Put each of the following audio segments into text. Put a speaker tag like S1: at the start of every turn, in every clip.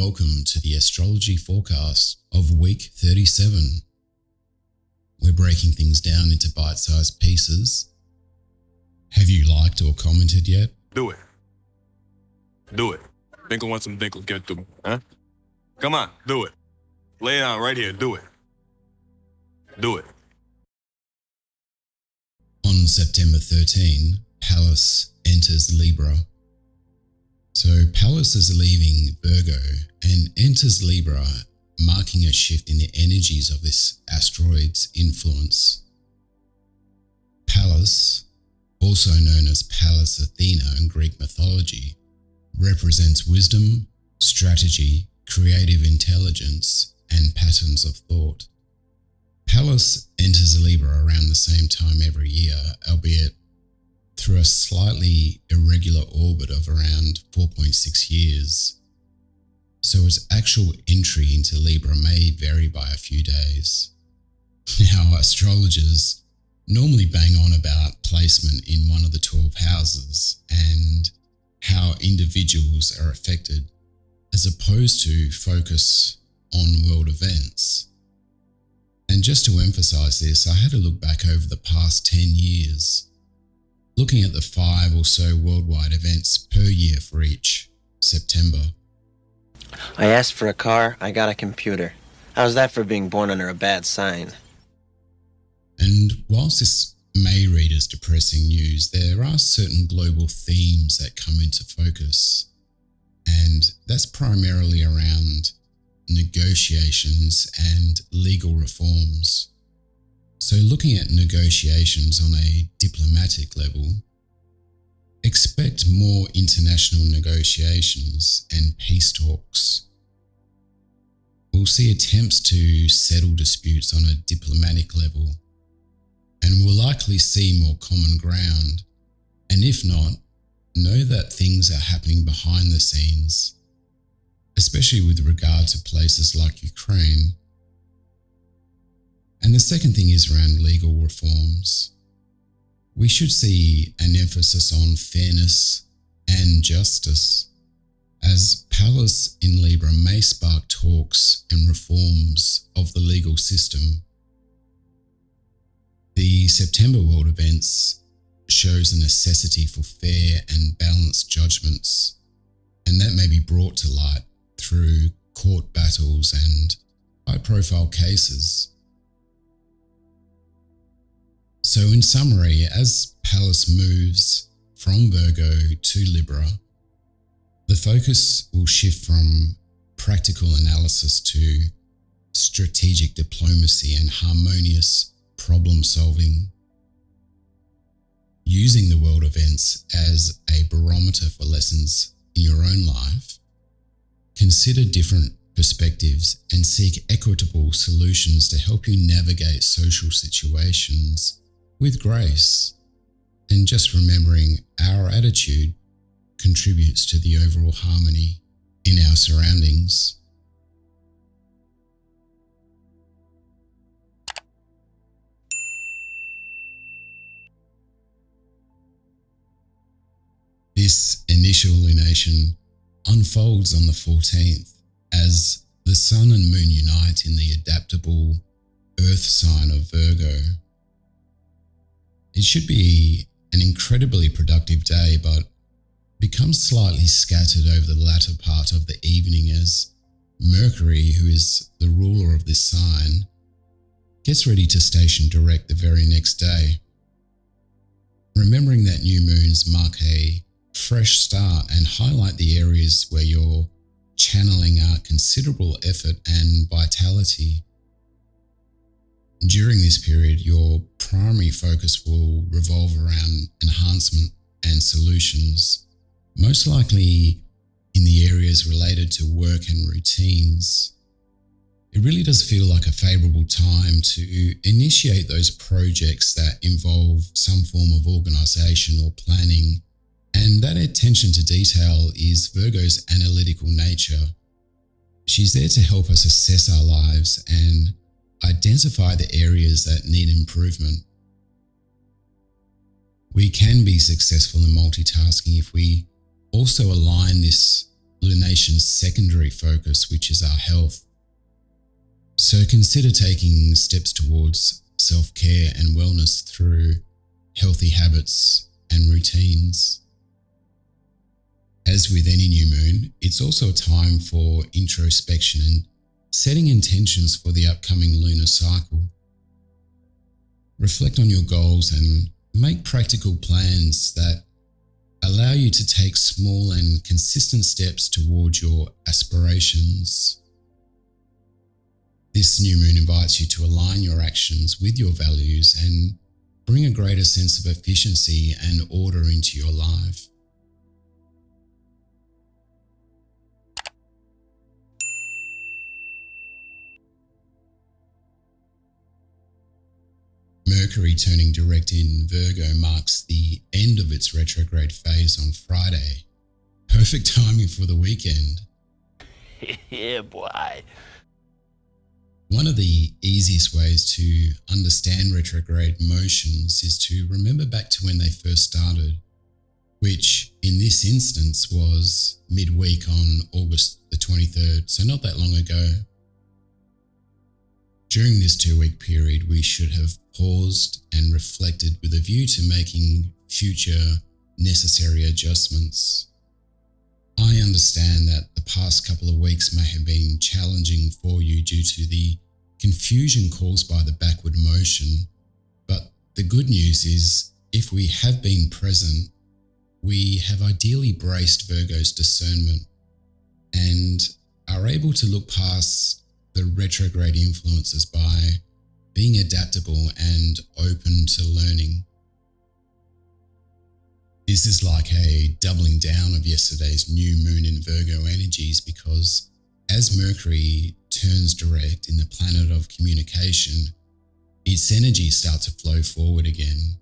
S1: welcome to the astrology forecast of week 37. We're breaking things down into bite-sized pieces. Have you liked or commented yet?
S2: Do it. Do it. Think once and think will get through, huh? Come on, do it. Lay it out right here, do it. Do it.
S1: On September 13, Pallas enters Libra. So Pallas is leaving Virgo and enters Libra, marking a shift in the energies of this asteroid's influence. Pallas, also known as Pallas Athena in Greek mythology, represents wisdom, strategy, creative intelligence, and patterns of thought. Pallas enters Libra around the same time every year, albeit through a slightly irregular orbit of around 4.6 years. So its actual entry into Libra may vary by a few days. Now, astrologers normally bang on about placement in one of the 12 houses and how individuals are affected, as opposed to focus on world events. And just to emphasize this, I had to look back over the past 10 years, looking at the 5 or so worldwide events per year for each September.
S3: I asked for a car, I got a computer. How's that for being born under a bad sign?
S1: And whilst this may read as depressing news, there are certain global themes that come into focus, and that's primarily around negotiations and legal reforms. So looking at negotiations on a diplomatic level, expect more international negotiations and peace talks. We'll see attempts to settle disputes on a diplomatic level, and we'll likely see more common ground. And if not, know that things are happening behind the scenes, especially with regard to places like Ukraine. And the second thing is around legal reforms. We should see an emphasis on fairness and justice, as Pallas in Libra may spark talks and reforms of the legal system. The September world events shows a necessity for fair and balanced judgments, and that may be brought to light through court battles and high-profile cases. So in summary, as Pallas moves from Virgo to Libra, the focus will shift from practical analysis to strategic diplomacy and harmonious problem solving. Using the world events as a barometer for lessons in your own life, consider different perspectives and seek equitable solutions to help you navigate social situations with grace. And just remembering our attitude contributes to the overall harmony in our surroundings. This initial lunation unfolds on the 14th as the Sun and Moon unite in the adaptable Earth sign of Virgo. It should be an incredibly productive day, but becomes slightly scattered over the latter part of the evening as Mercury, who is the ruler of this sign, gets ready to station direct the very next day. Remembering that new moons mark a fresh start and highlight the areas where you're channeling out considerable effort and vitality. During this period, your primary focus will revolve around enhancement and solutions, most likely in the areas related to work and routines. It really does feel like a favourable time to initiate those projects that involve some form of organisation or planning, and that attention to detail is Virgo's analytical nature. She's there to help us assess our lives and identify the areas that need improvement. We can be successful in multitasking if we also align this lunation's secondary focus, which is our health. So consider taking steps towards self-care and wellness through healthy habits and routines. As with any new moon, it's also a time for introspection and setting intentions for the upcoming lunar cycle. Reflect on your goals and make practical plans that allow you to take small and consistent steps towards your aspirations. This new moon invites you to align your actions with your values and bring a greater sense of efficiency and order into your life. Mercury turning direct in Virgo marks the end of its retrograde phase on Friday. Perfect timing for the weekend.
S4: Yeah, boy.
S1: One of the easiest ways to understand retrograde motions is to remember back to when they first started, which in this instance was midweek on August the 23rd, so not that long ago. During this 2-week period, we should have paused and reflected with a view to making future necessary adjustments. I understand that the past couple of weeks may have been challenging for you due to the confusion caused by the backward motion, but the good news is if we have been present, we have ideally braced Virgo's discernment and are able to look past the retrograde influences by being adaptable and open to learning. This is like a doubling down of yesterday's new moon in Virgo energies, because as Mercury turns direct in the planet of communication, its energies start to flow forward again.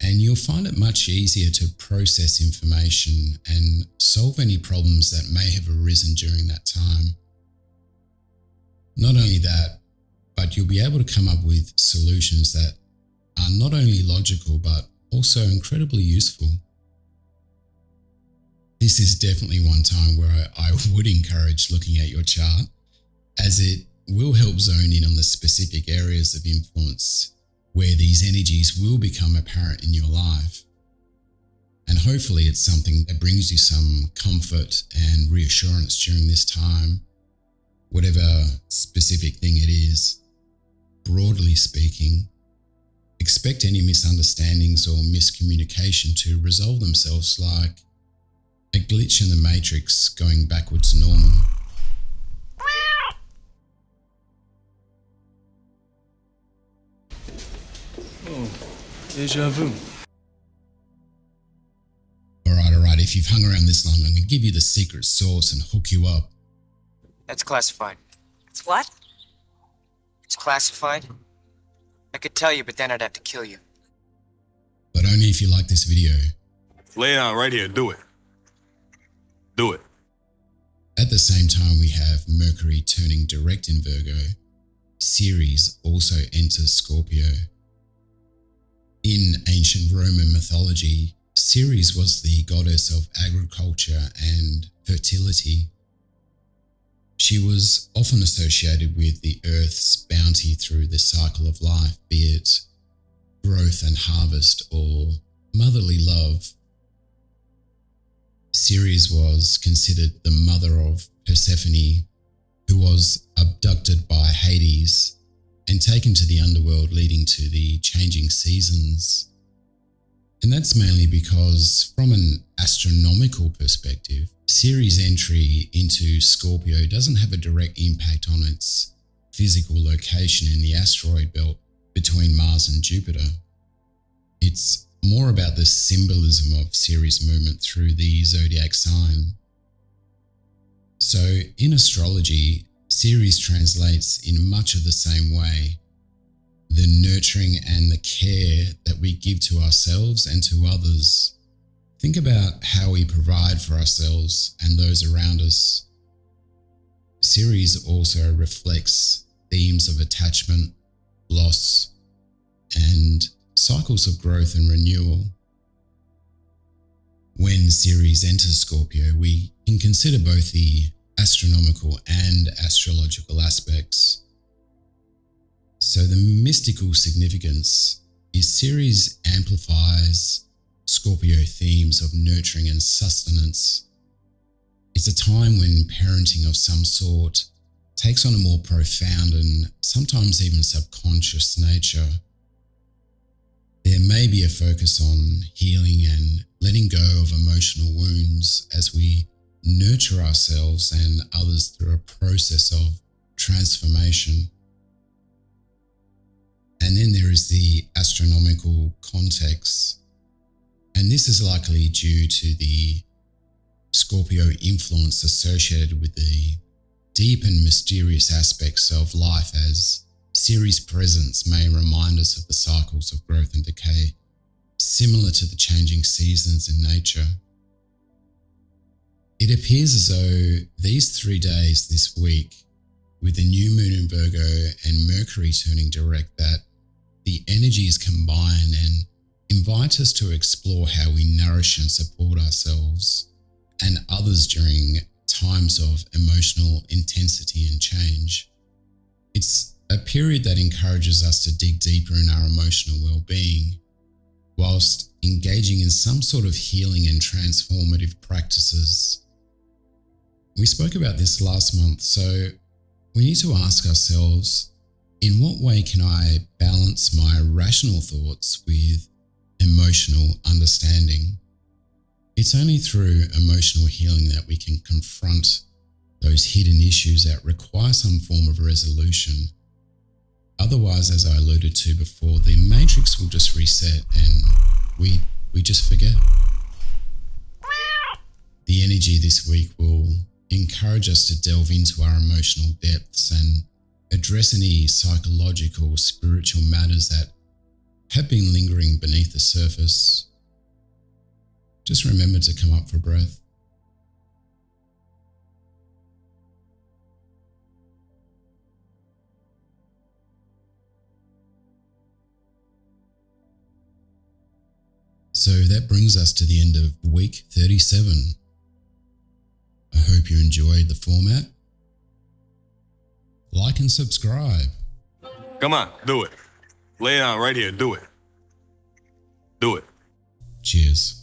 S1: And you'll find it much easier to process information and solve any problems that may have arisen during that time. Not only that, but you'll be able to come up with solutions that are not only logical, but also incredibly useful. This is definitely one time where I would encourage looking at your chart, as it will help zone in on the specific areas of influence where these energies will become apparent in your life. And hopefully it's something that brings you some comfort and reassurance during this time, whatever specific thing it is. Broadly speaking, expect any misunderstandings or miscommunication to resolve themselves like a glitch in the matrix going backwards to normal.
S5: Oh, deja vu.
S1: Alright, if you've hung around this long, I'm going to give you the secret sauce and hook you up.
S6: That's classified.
S7: It's what?
S6: It's classified. I could tell you, but then I'd have to kill you.
S1: But only if you like this video.
S2: Lay it out right here. Do it. Do it.
S1: At the same time, we have Mercury turning direct in Virgo. Ceres also enters Scorpio. In ancient Roman mythology, Ceres was the goddess of agriculture and fertility. She was often associated with the earth's bounty through the cycle of life, be it growth and harvest or motherly love. Ceres was considered the mother of Persephone, who was abducted by Hades and taken to the underworld, leading to the changing seasons. And that's mainly because, from an astronomical perspective, Ceres' entry into Scorpio doesn't have a direct impact on its physical location in the asteroid belt between Mars and Jupiter. It's more about the symbolism of Ceres' movement through the zodiac sign. So in astrology, Ceres translates in much of the same way. The nurturing and the care that we give to ourselves and to others. Think about how we provide for ourselves and those around us. Ceres also reflects themes of attachment, loss, and cycles of growth and renewal. When Ceres enters Scorpio, we can consider both the astronomical and astrological aspects. So the mystical significance is Ceres amplifies Scorpio themes of nurturing and sustenance. It's a time when parenting of some sort takes on a more profound and sometimes even subconscious nature. There may be a focus on healing and letting go of emotional wounds as we nurture ourselves and others through a process of transformation. And then there is the astronomical context, and this is likely due to the Scorpio influence associated with the deep and mysterious aspects of life, as Ceres' presence may remind us of the cycles of growth and decay, similar to the changing seasons in nature. It appears as though these 3 days this week, with the new Moon in Virgo and Mercury turning direct, that the energies combine and invite us to explore how we nourish and support ourselves and others during times of emotional intensity and change. It's a period that encourages us to dig deeper in our emotional well-being, whilst engaging in some sort of healing and transformative practices. We spoke about this last month, so we need to ask ourselves, in what way can I balance my rational thoughts with emotional understanding? It's only through emotional healing that we can confront those hidden issues that require some form of resolution. Otherwise, as I alluded to before, the matrix will just reset and we just forget. The energy this week will encourage us to delve into our emotional depths and address any psychological, spiritual matters that have been lingering beneath the surface. Just remember to come up for breath. So that brings us to the end of week 37. I hope you enjoyed the format. Like and subscribe.
S2: Come on, do it. Lay it down right here, do it. Do it.
S1: Cheers.